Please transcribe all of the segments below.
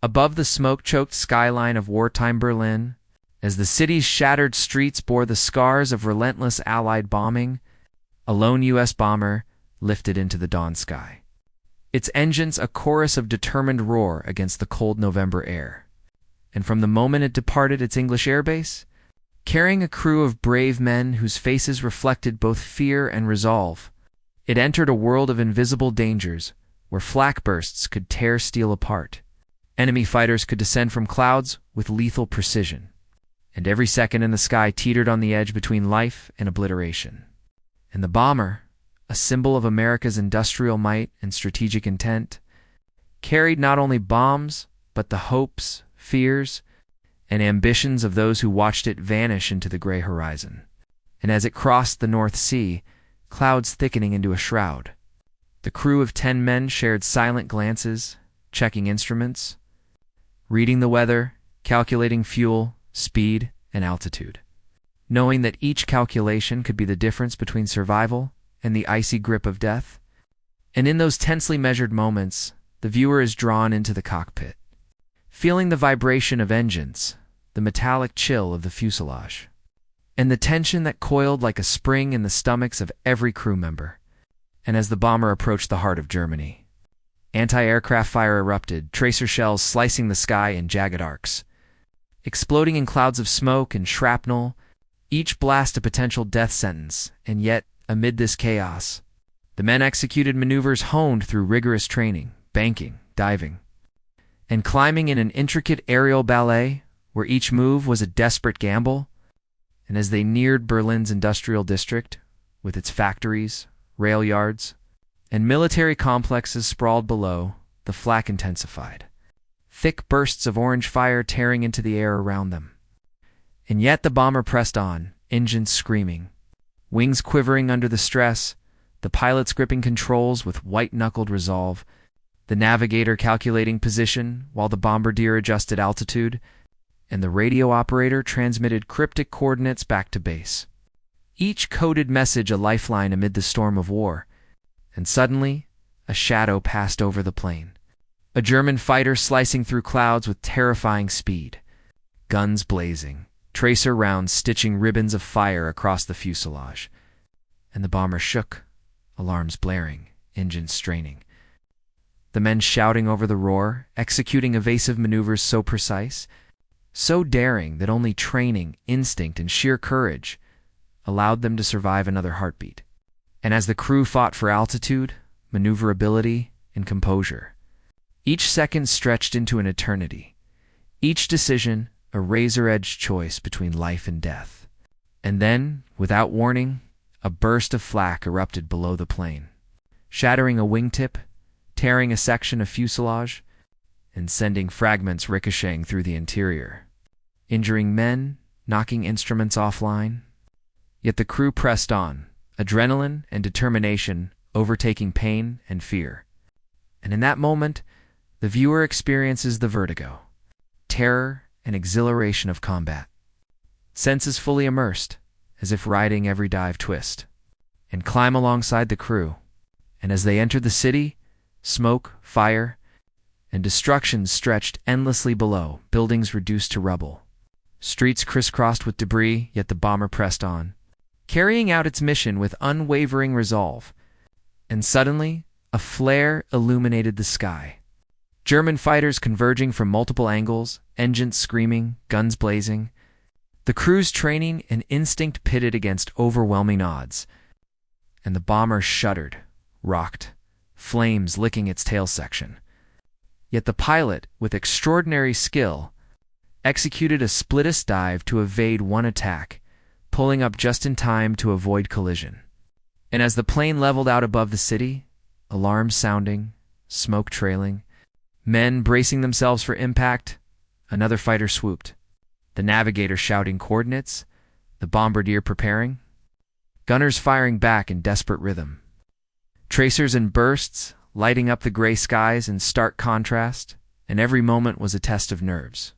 Above the smoke-choked skyline of wartime Berlin, as the city's shattered streets bore the scars of relentless Allied bombing, a lone U.S. bomber lifted into the dawn sky. Its engines a chorus of determined roar against the cold November air. And from the moment it departed its English airbase, carrying a crew of brave men whose faces reflected both fear and resolve, it entered a world of invisible dangers where flak bursts could tear steel apart. Enemy fighters could descend from clouds with lethal precision, and every second in the sky teetered on the edge between life and obliteration. And the bomber, a symbol of America's industrial might and strategic intent, carried not only bombs, but the hopes, fears, and ambitions of those who watched it vanish into the gray horizon. And as it crossed the North Sea, clouds thickening into a shroud, the crew of 10 men shared silent glances, checking instruments, reading the weather, calculating fuel, speed, and altitude, knowing that each calculation could be the difference between survival and the icy grip of death. And in those tensely measured moments, the viewer is drawn into the cockpit, feeling the vibration of engines, the metallic chill of the fuselage, and the tension that coiled like a spring in the stomachs of every crew member. And as the bomber approached the heart of Germany, anti-aircraft fire erupted, tracer shells slicing the sky in jagged arcs, exploding in clouds of smoke and shrapnel, each blast a potential death sentence. And yet, amid this chaos, the men executed maneuvers honed through rigorous training, banking, diving, and climbing in an intricate aerial ballet where each move was a desperate gamble. And as they neared Berlin's industrial district, with its factories, rail yards, and military complexes sprawled below, the flak intensified, thick bursts of orange fire tearing into the air around them. And yet the bomber pressed on, engines screaming, wings quivering under the stress, the pilots gripping controls with white-knuckled resolve, the navigator calculating position while the bombardier adjusted altitude, and the radio operator transmitted cryptic coordinates back to base. Each coded message a lifeline amid the storm of war. And suddenly, a shadow passed over the plane. A German fighter slicing through clouds with terrifying speed, guns blazing, tracer rounds stitching ribbons of fire across the fuselage. And the bomber shook, alarms blaring, engines straining. The men shouting over the roar, executing evasive maneuvers so precise, so daring that only training, instinct, and sheer courage allowed them to survive another heartbeat. And as the crew fought for altitude, maneuverability, and composure, each second stretched into an eternity, each decision a razor-edged choice between life and death. And then, without warning, a burst of flak erupted below the plane, shattering a wingtip, tearing a section of fuselage, and sending fragments ricocheting through the interior, injuring men, knocking instruments offline. Yet the crew pressed on, adrenaline and determination overtaking pain and fear. And in that moment, the viewer experiences the vertigo, terror, and exhilaration of combat. Senses fully immersed, as if riding every dive twist, and climb alongside the crew. And as they entered the city, smoke, fire, and destruction stretched endlessly below, buildings reduced to rubble, streets crisscrossed with debris, yet the bomber pressed on, carrying out its mission with unwavering resolve. And suddenly, a flare illuminated the sky. German fighters converging from multiple angles, engines screaming, guns blazing, the crew's training and instinct pitted against overwhelming odds. And the bomber shuddered, rocked, flames licking its tail section. Yet the pilot, with extraordinary skill, executed a split-us dive to evade one attack, pulling up just in time to avoid collision. And as the plane leveled out above the city, alarms sounding, smoke trailing, men bracing themselves for impact, another fighter swooped, the navigator shouting coordinates, the bombardier preparing, gunners firing back in desperate rhythm, tracers in bursts, lighting up the gray skies in stark contrast, and every moment was a test of nerves,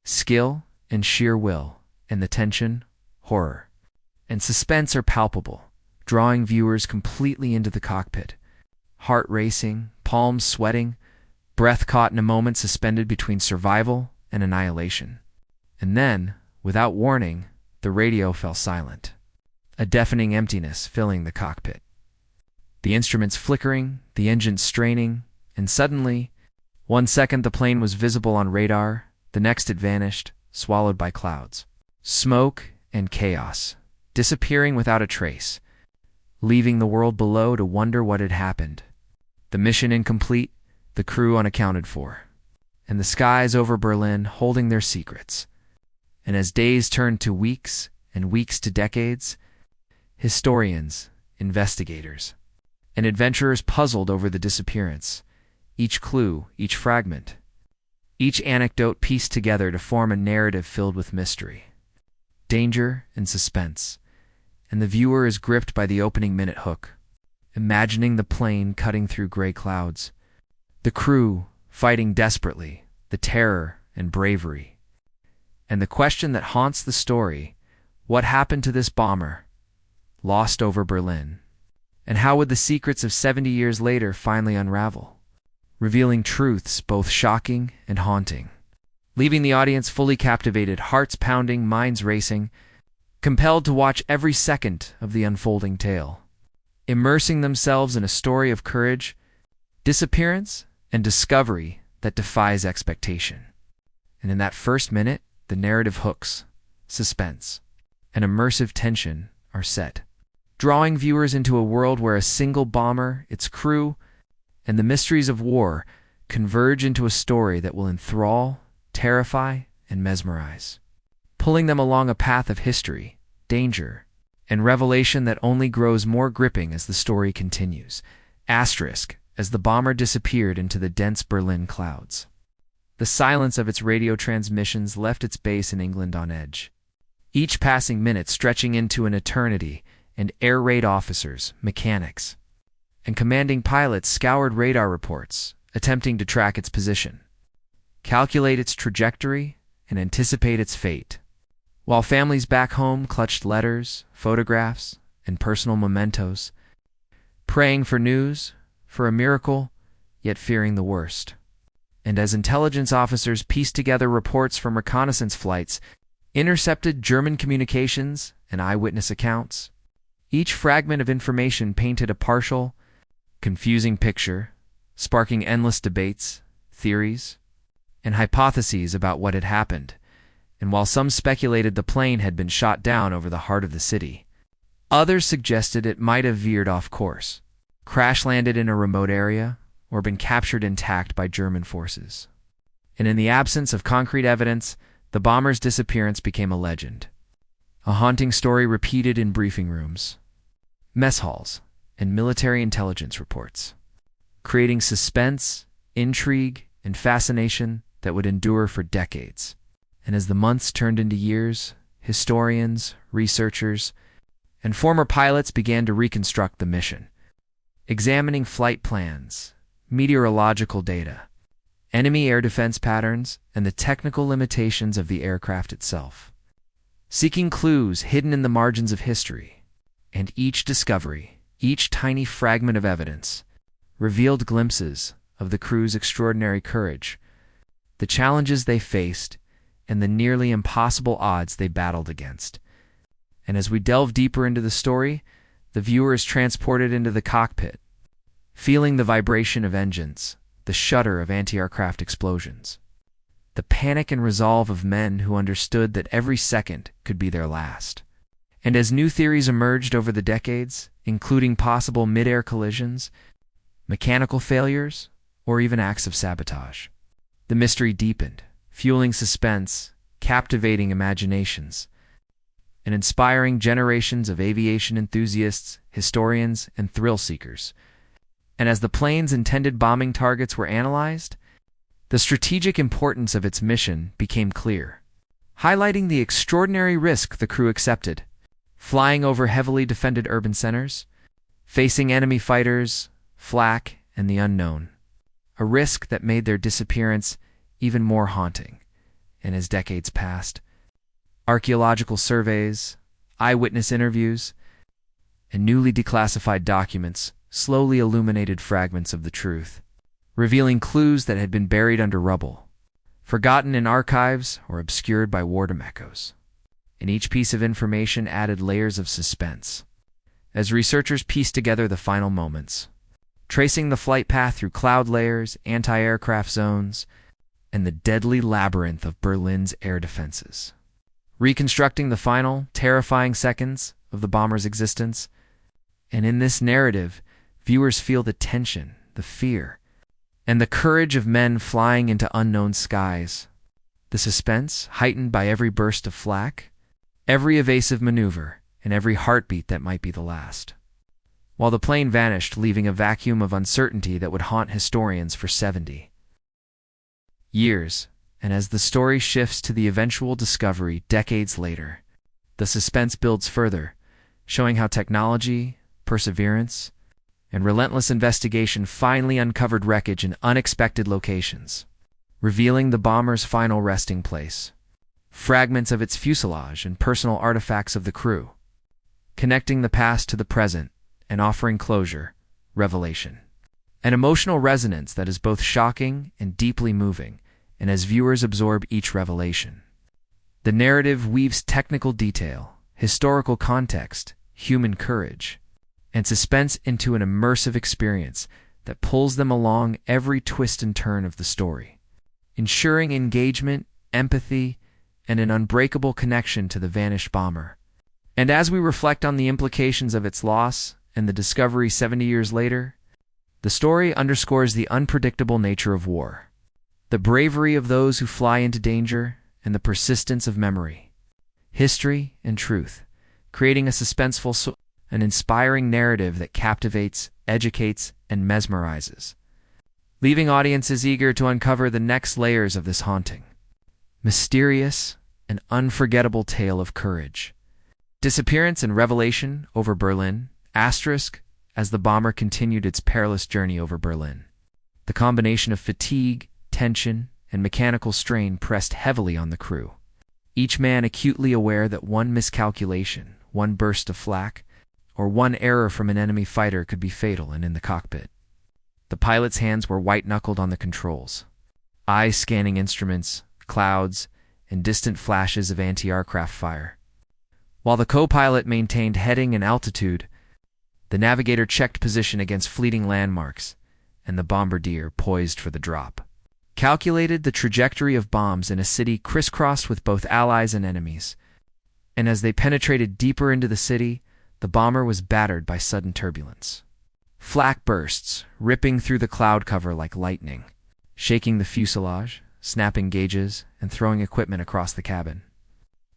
skill, and sheer will, and the tension, horror, and suspense are palpable, drawing viewers completely into the cockpit, heart racing, palms sweating, breath caught in a moment suspended between survival and annihilation. And then, without warning, the radio fell silent, a deafening emptiness filling the cockpit. The instruments flickering, the engines straining, and suddenly, one second the plane was visible on radar, the next it vanished, swallowed by clouds. Smoke and chaos, disappearing without a trace, leaving the world below to wonder what had happened. The mission incomplete, the crew unaccounted for, and the skies over Berlin holding their secrets. And as days turned to weeks and weeks to decades, historians, investigators, and adventurers puzzled over the disappearance, each clue, each fragment, each anecdote pieced together to form a narrative filled with mystery, danger, and suspense, and the viewer is gripped by the opening minute hook, imagining the plane cutting through gray clouds, the crew fighting desperately, the terror and bravery, and the question that haunts the story: what happened to this bomber, lost over Berlin? And how would the secrets of 70 years later finally unravel, revealing truths both shocking and haunting, leaving the audience fully captivated, hearts pounding, minds racing, compelled to watch every second of the unfolding tale, immersing themselves in a story of courage, disappearance, and discovery that defies expectation. And in that first minute, the narrative hooks, suspense, and immersive tension are set, drawing viewers into a world where a single bomber, its crew, and the mysteries of war converge into a story that will enthrall, terrify, and mesmerize, pulling them along a path of history, danger, and revelation that only grows more gripping as the story continues. Asterisk, as the bomber disappeared into the dense Berlin clouds, the silence of its radio transmissions left its base in England on edge, each passing minute stretching into an eternity, and air raid officers, mechanics, and commanding pilots scoured radar reports, attempting to track its position, calculate its trajectory, and anticipate its fate, while families back home clutched letters, photographs, and personal mementos, praying for news, for a miracle, yet fearing the worst. And as intelligence officers pieced together reports from reconnaissance flights, intercepted German communications, and eyewitness accounts, each fragment of information painted a partial, confusing picture, sparking endless debates, theories, and hypotheses about what had happened. And while some speculated the plane had been shot down over the heart of the city, others suggested it might have veered off course, crash-landed in a remote area, or been captured intact by German forces. And in the absence of concrete evidence, the bomber's disappearance became a legend, a haunting story repeated in briefing rooms, mess halls, and military intelligence reports, creating suspense, intrigue, and fascination that would endure for decades. And as the months turned into years, historians, researchers, and former pilots began to reconstruct the mission, examining flight plans, meteorological data, enemy air defense patterns, and the technical limitations of the aircraft itself, seeking clues hidden in the margins of history. And each discovery, each tiny fragment of evidence, revealed glimpses of the crew's extraordinary courage, the challenges they faced, and the nearly impossible odds they battled against. And as we delve deeper into the story, the viewer is transported into the cockpit, feeling the vibration of engines, the shudder of anti-aircraft explosions, the panic and resolve of men who understood that every second could be their last. And as new theories emerged over the decades, including possible mid-air collisions, mechanical failures, or even acts of sabotage, the mystery deepened, fueling suspense, captivating imaginations, and inspiring generations of aviation enthusiasts, historians, and thrill-seekers. And as the plane's intended bombing targets were analyzed, the strategic importance of its mission became clear, highlighting the extraordinary risk the crew accepted, flying over heavily defended urban centers, facing enemy fighters, flak, and the unknown, a risk that made their disappearance even more haunting. And as decades passed, archaeological surveys, eyewitness interviews, and newly declassified documents slowly illuminated fragments of the truth, revealing clues that had been buried under rubble, forgotten in archives or obscured by wardom echoes. And each piece of information added layers of suspense. As researchers pieced together the final moments, tracing the flight path through cloud layers, anti-aircraft zones, and the deadly labyrinth of Berlin's air defenses, reconstructing the final, terrifying seconds of the bomber's existence. And in this narrative, viewers feel the tension, the fear, and the courage of men flying into unknown skies. The suspense, heightened by every burst of flak, every evasive maneuver, and every heartbeat that might be the last. While the plane vanished, leaving a vacuum of uncertainty that would haunt historians for 70 years, and as the story shifts to the eventual discovery decades later, the suspense builds further, showing how technology, perseverance, and relentless investigation finally uncovered wreckage in unexpected locations, revealing the bomber's final resting place, fragments of its fuselage and personal artifacts of the crew, connecting the past to the present and offering closure, revelation, an emotional resonance that is both shocking and deeply moving. And as viewers absorb each revelation, the narrative weaves technical detail, historical context, human courage, and suspense into an immersive experience that pulls them along every twist and turn of the story, ensuring engagement, empathy, and an unbreakable connection to the vanished bomber. And as we reflect on the implications of its loss and the discovery 70 years later, the story underscores the unpredictable nature of war, the bravery of those who fly into danger, and the persistence of memory, history, and truth, creating a suspenseful, an inspiring narrative that captivates, educates, and mesmerizes, leaving audiences eager to uncover the next layers of this haunting, mysterious, and unforgettable tale of courage, disappearance, and revelation over Berlin, as the bomber continued its perilous journey over Berlin. The combination of fatigue, tension, and mechanical strain pressed heavily on the crew, each man acutely aware that one miscalculation, one burst of flak, or one error from an enemy fighter could be fatal. And in the cockpit, the pilot's hands were white-knuckled on the controls, eyes scanning instruments, clouds, and distant flashes of anti-aircraft fire. While the co-pilot maintained heading and altitude, the navigator checked position against fleeting landmarks, and the bombardier poised for the drop, calculated the trajectory of bombs in a city crisscrossed with both allies and enemies. And as they penetrated deeper into the city, the bomber was battered by sudden turbulence. Flak bursts, ripping through the cloud cover like lightning, shaking the fuselage, snapping gauges, and throwing equipment across the cabin.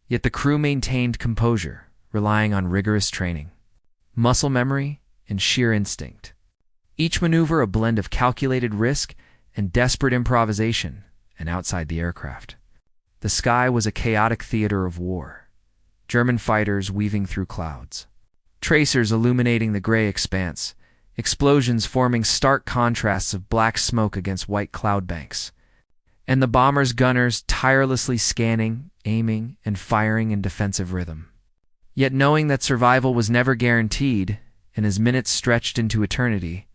Yet the crew maintained composure, relying on rigorous training, muscle memory, and sheer instinct. Each maneuver a blend of calculated risk and desperate improvisation. And outside the aircraft, the sky was a chaotic theater of war. German fighters weaving through clouds, tracers illuminating the gray expanse, explosions forming stark contrasts of black smoke against white cloud banks, and the bomber's gunners tirelessly scanning, aiming, and firing in defensive rhythm. Yet knowing that survival was never guaranteed, and as minutes stretched into eternity,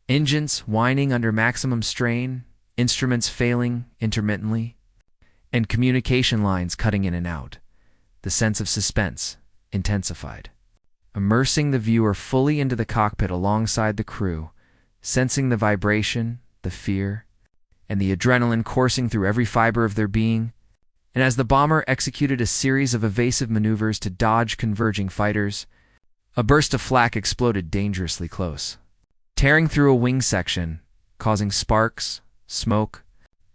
engines whining under maximum strain, instruments failing intermittently, and communication lines cutting in and out, the sense of suspense intensified, immersing the viewer fully into the cockpit alongside the crew, sensing the vibration, the fear, and the adrenaline coursing through every fiber of their being. And as the bomber executed a series of evasive maneuvers to dodge converging fighters, a burst of flak exploded dangerously close, tearing through a wing section, causing sparks, smoke,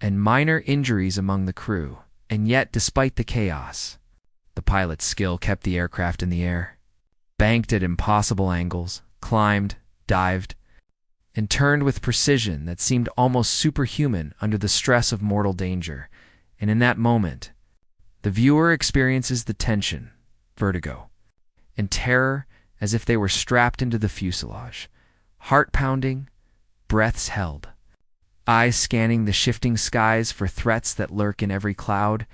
and minor injuries among the crew. And yet, despite the chaos, the pilot's skill kept the aircraft in the air, banked at impossible angles, climbed, dived, and turned with precision that seemed almost superhuman under the stress of mortal danger. And in that moment, the viewer experiences the tension, vertigo, and terror as if they were strapped into the fuselage, heart pounding, breaths held, eyes scanning the shifting skies for threats that lurk in every cloud.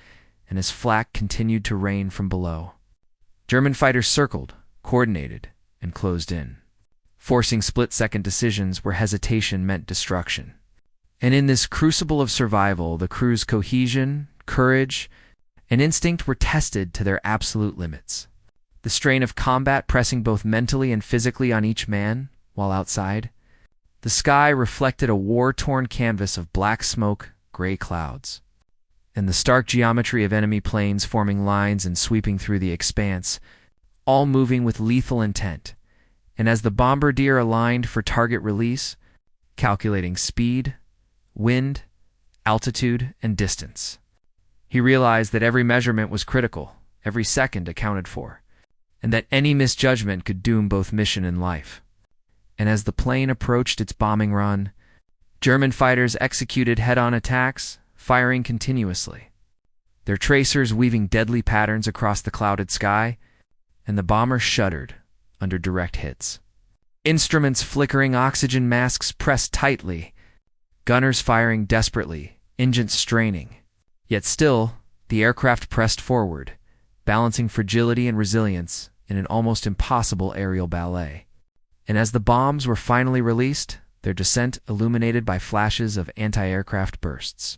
And as flak continued to rain from below, German fighters circled, coordinated, and closed in, forcing split-second decisions where hesitation meant destruction. And in this crucible of survival, the crew's cohesion, courage, and instinct were tested to their absolute limits. The strain of combat pressing both mentally and physically on each man, while outside, the sky reflected a war-torn canvas of black smoke, gray clouds, and the stark geometry of enemy planes forming lines and sweeping through the expanse, all moving with lethal intent. And as the bombardier aligned for target release, calculating speed, wind, altitude, and distance, he realized that every measurement was critical, every second accounted for, and that any misjudgment could doom both mission and life. And as the plane approached its bombing run, German fighters executed head-on attacks, firing continuously, their tracers weaving deadly patterns across the clouded sky, and the bomber shuddered under direct hits. Instruments flickering, oxygen masks pressed tightly, gunners firing desperately, engines straining. Yet still, the aircraft pressed forward, balancing fragility and resilience in an almost impossible aerial ballet. And as the bombs were finally released, their descent illuminated by flashes of anti-aircraft bursts.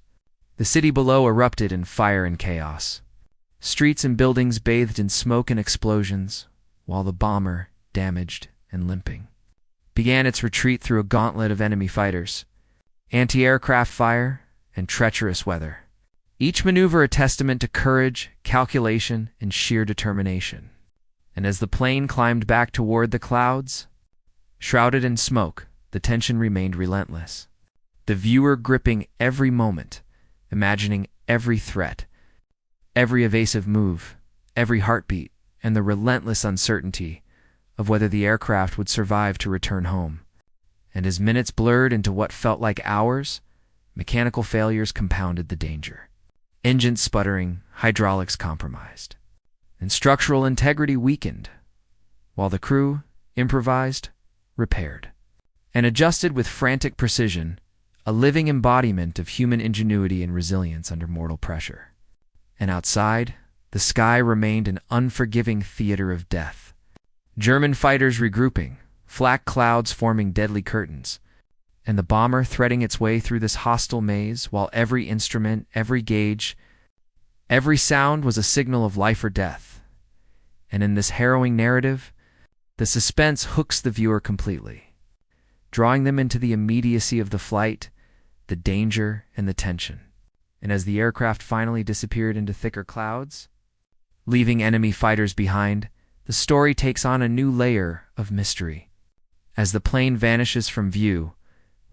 The city below erupted in fire and chaos. Streets and buildings bathed in smoke and explosions, while the bomber, damaged and limping, began its retreat through a gauntlet of enemy fighters, anti-aircraft fire, and treacherous weather. Each maneuver a testament to courage, calculation, and sheer determination. And as the plane climbed back toward the clouds, shrouded in smoke, the tension remained relentless. The viewer gripping every moment, imagining every threat, every evasive move, every heartbeat, and the relentless uncertainty of whether the aircraft would survive to return home. And as minutes blurred into what felt like hours, mechanical failures compounded the danger. Engines sputtering, hydraulics compromised, and structural integrity weakened, while the crew improvised, repaired, and adjusted with frantic precision, a living embodiment of human ingenuity and resilience under mortal pressure. And outside, the sky remained an unforgiving theater of death. German fighters regrouping, flak clouds forming deadly curtains, and the bomber threading its way through this hostile maze, while every instrument, every gauge, every sound was a signal of life or death. And in this harrowing narrative, the suspense hooks the viewer completely, drawing them into the immediacy of the flight, the danger, and the tension. And as the aircraft finally disappeared into thicker clouds, leaving enemy fighters behind, the story takes on a new layer of mystery. As the plane vanishes from view,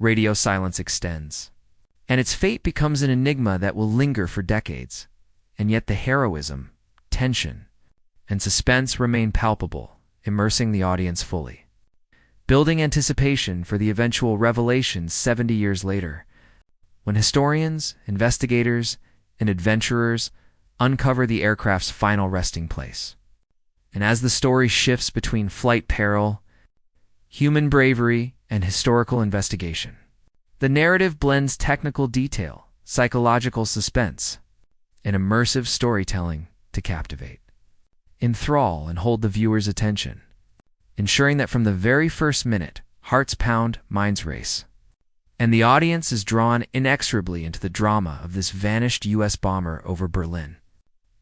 radio silence extends, and its fate becomes an enigma that will linger for decades. And yet the heroism, tension, and suspense remain palpable, immersing the audience fully, building anticipation for the eventual revelations 70 years later, when historians, investigators, and adventurers uncover the aircraft's final resting place. And as the story shifts between flight peril, human bravery, and historical investigation, the narrative blends technical detail, psychological suspense, and immersive storytelling to captivate, enthrall, and hold the viewer's attention, ensuring that from the very first minute, hearts pound, minds race, and the audience is drawn inexorably into the drama of this vanished U.S. bomber over Berlin.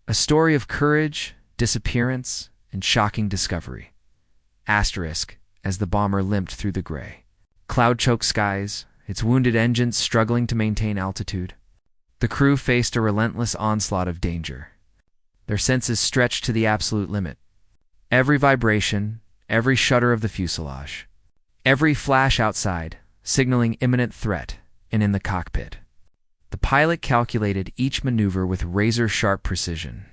A story of courage, disappearance, and shocking discovery. Asterisk, as the bomber limped through the gray, cloud-choked skies, its wounded engines struggling to maintain altitude. The crew faced a relentless onslaught of danger, their senses stretched to the absolute limit. Every vibration, every shudder of the fuselage, every flash outside, signaling imminent threat, and in the cockpit, the pilot calculated each maneuver with razor-sharp precision,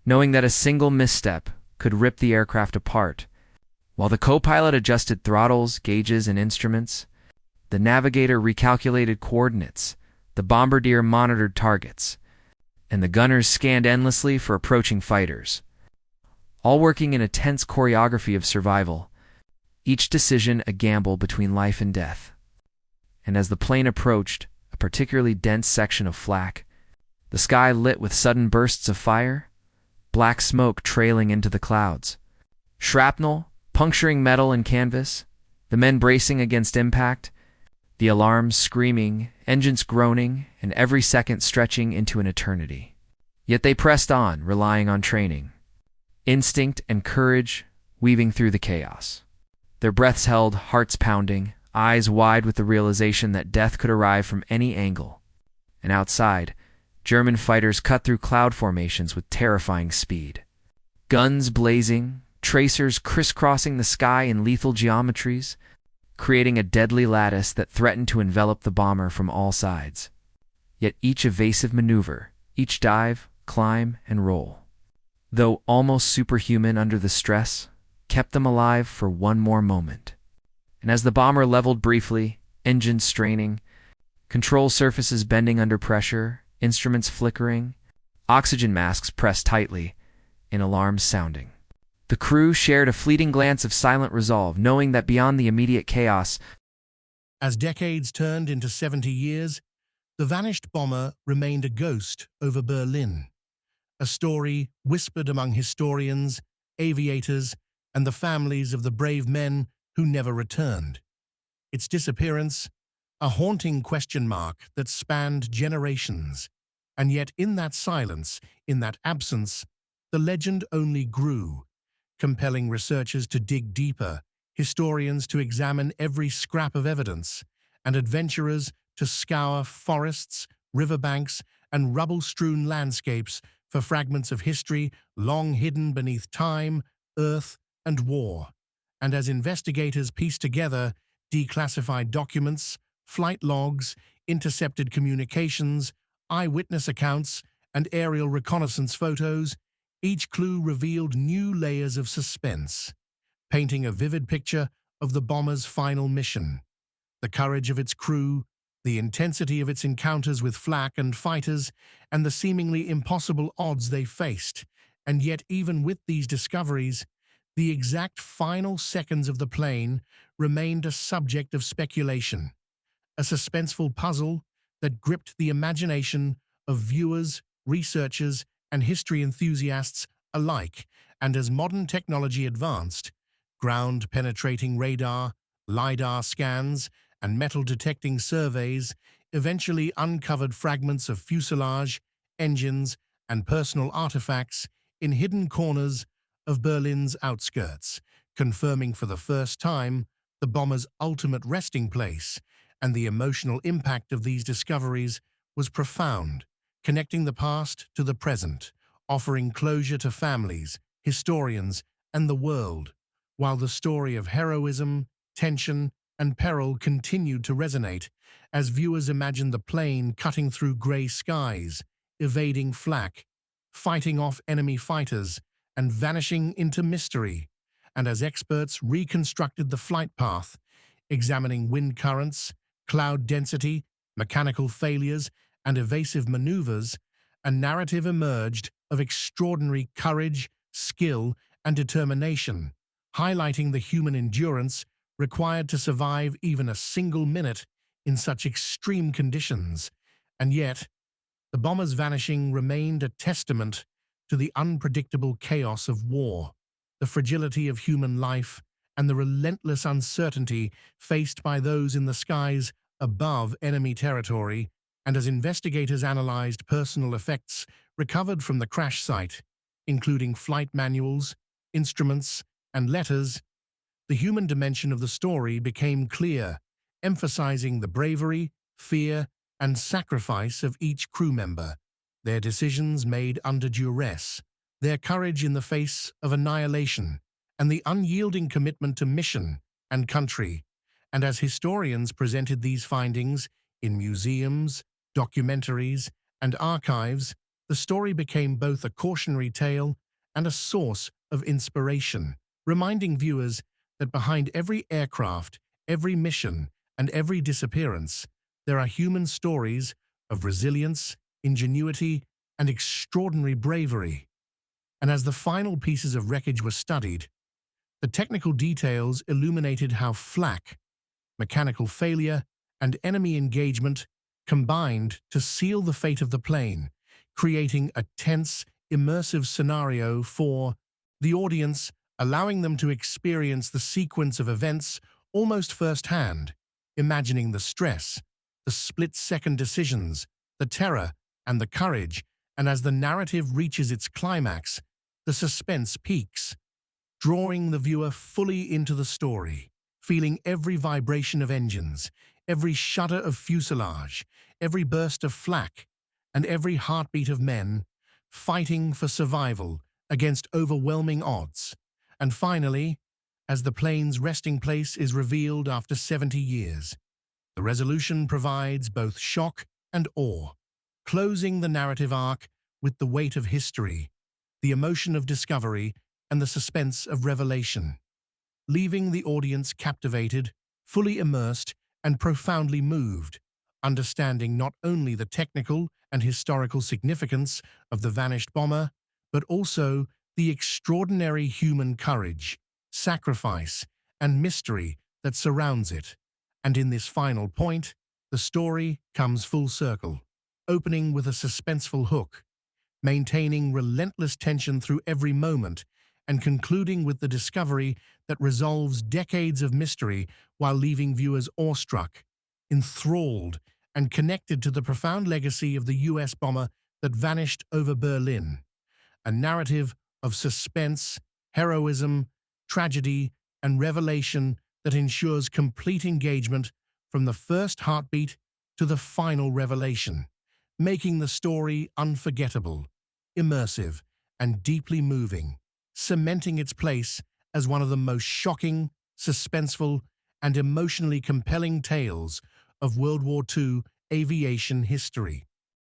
knowing that a single misstep could rip the aircraft apart. While the co-pilot adjusted throttles, gauges, and instruments, the navigator recalculated coordinates, the bombardier monitored targets, and the gunners scanned endlessly for approaching fighters, all working in a tense choreography of survival, each decision a gamble between life and death. And as the plane approached a particularly dense section of flak, the sky lit with sudden bursts of fire, black smoke trailing into the clouds, shrapnel puncturing metal and canvas, the men bracing against impact, the alarms screaming, engines groaning, and every second stretching into an eternity. Yet they pressed on, relying on training, instinct, and courage weaving through the chaos. Their breaths held, hearts pounding, eyes wide with the realization that death could arrive from any angle. And outside, German fighters cut through cloud formations with terrifying speed. Guns blazing, tracers crisscrossing the sky in lethal geometries, creating a deadly lattice that threatened to envelop the bomber from all sides. Yet each evasive maneuver, each dive, climb, and roll, though almost superhuman under the stress, kept them alive for one more moment. And as the bomber leveled briefly, engines straining, control surfaces bending under pressure, instruments flickering, oxygen masks pressed tightly, and alarms sounding, the crew shared a fleeting glance of silent resolve, knowing that beyond the immediate chaos, as decades turned into 70 years, the vanished bomber remained a ghost over Berlin, a story whispered among historians, aviators, and the families of the brave men who never returned. Its disappearance, a haunting question mark that spanned generations. And yet in that silence, in that absence, the legend only grew, compelling researchers to dig deeper, historians to examine every scrap of evidence, and adventurers to scour forests, riverbanks, and rubble-strewn landscapes for fragments of history long hidden beneath time, earth, and war. And as investigators piece together declassified documents, flight logs, intercepted communications, eyewitness accounts, and aerial reconnaissance photos, each clue revealed new layers of suspense, painting a vivid picture of the bomber's final mission. The courage of its crew, the intensity of its encounters with flak and fighters, and the seemingly impossible odds they faced. And yet even with these discoveries, the exact final seconds of the plane remained a subject of speculation, a suspenseful puzzle that gripped the imagination of viewers, researchers, and history enthusiasts alike. And as modern technology advanced, ground-penetrating radar, LiDAR scans, and metal-detecting surveys eventually uncovered fragments of fuselage, engines, and personal artifacts in hidden corners of Berlin's outskirts, confirming for the first time the bomber's ultimate resting place. And the emotional impact of these discoveries was profound, connecting the past to the present, offering closure to families, historians, and the world, while the story of heroism, tension, and peril continued to resonate as viewers imagined the plane cutting through grey skies, evading flak, fighting off enemy fighters, and vanishing into mystery. And as experts reconstructed the flight path, examining wind currents, cloud density, mechanical failures, and evasive maneuvers, a narrative emerged of extraordinary courage, skill, and determination, highlighting the human endurance required to survive even a single minute in such extreme conditions. And yet, the bomber's vanishing remained a testament to the unpredictable chaos of war, the fragility of human life, and the relentless uncertainty faced by those in the skies above enemy territory. And as investigators analyzed personal effects recovered from the crash site, including flight manuals, instruments, and letters, the human dimension of the story became clear, emphasizing the bravery, fear, and sacrifice of each crew member, their decisions made under duress, their courage in the face of annihilation, and the unyielding commitment to mission and country. And as historians presented these findings in museums, documentaries, and archives, the story became both a cautionary tale and a source of inspiration, reminding viewers that behind every aircraft, every mission, and every disappearance, there are human stories of resilience, ingenuity, and extraordinary bravery. And as the final pieces of wreckage were studied, the technical details illuminated how flak, mechanical failure, and enemy engagement combined to seal the fate of the plane, creating a tense, immersive scenario for the audience, allowing them to experience the sequence of events almost firsthand. imagining the stress, the split-second decisions, the terror, and the courage, and as the narrative reaches its climax, the suspense peaks, drawing the viewer fully into the story, feeling every vibration of engines, every shudder of fuselage, every burst of flak, and every heartbeat of men fighting for survival against overwhelming odds. And finally, as the plane's resting place is revealed after 70 years, the resolution provides both shock and awe, closing the narrative arc with the weight of history, the emotion of discovery, and the suspense of revelation, leaving the audience captivated, fully immersed, and profoundly moved, understanding not only the technical and historical significance of the vanished bomber, but also the extraordinary human courage, sacrifice, and mystery that surrounds it. And in this final point, the story comes full circle, opening with a suspenseful hook, maintaining relentless tension through every moment, and concluding with the discovery that resolves decades of mystery while leaving viewers awestruck, enthralled, and connected to the profound legacy of the US bomber that vanished over Berlin. A narrative of suspense, heroism, tragedy, and revelation that ensures complete engagement from the first heartbeat to the final revelation, making the story unforgettable, immersive, and deeply moving, cementing its place as one of the most shocking, suspenseful, and emotionally compelling tales of World War II aviation history.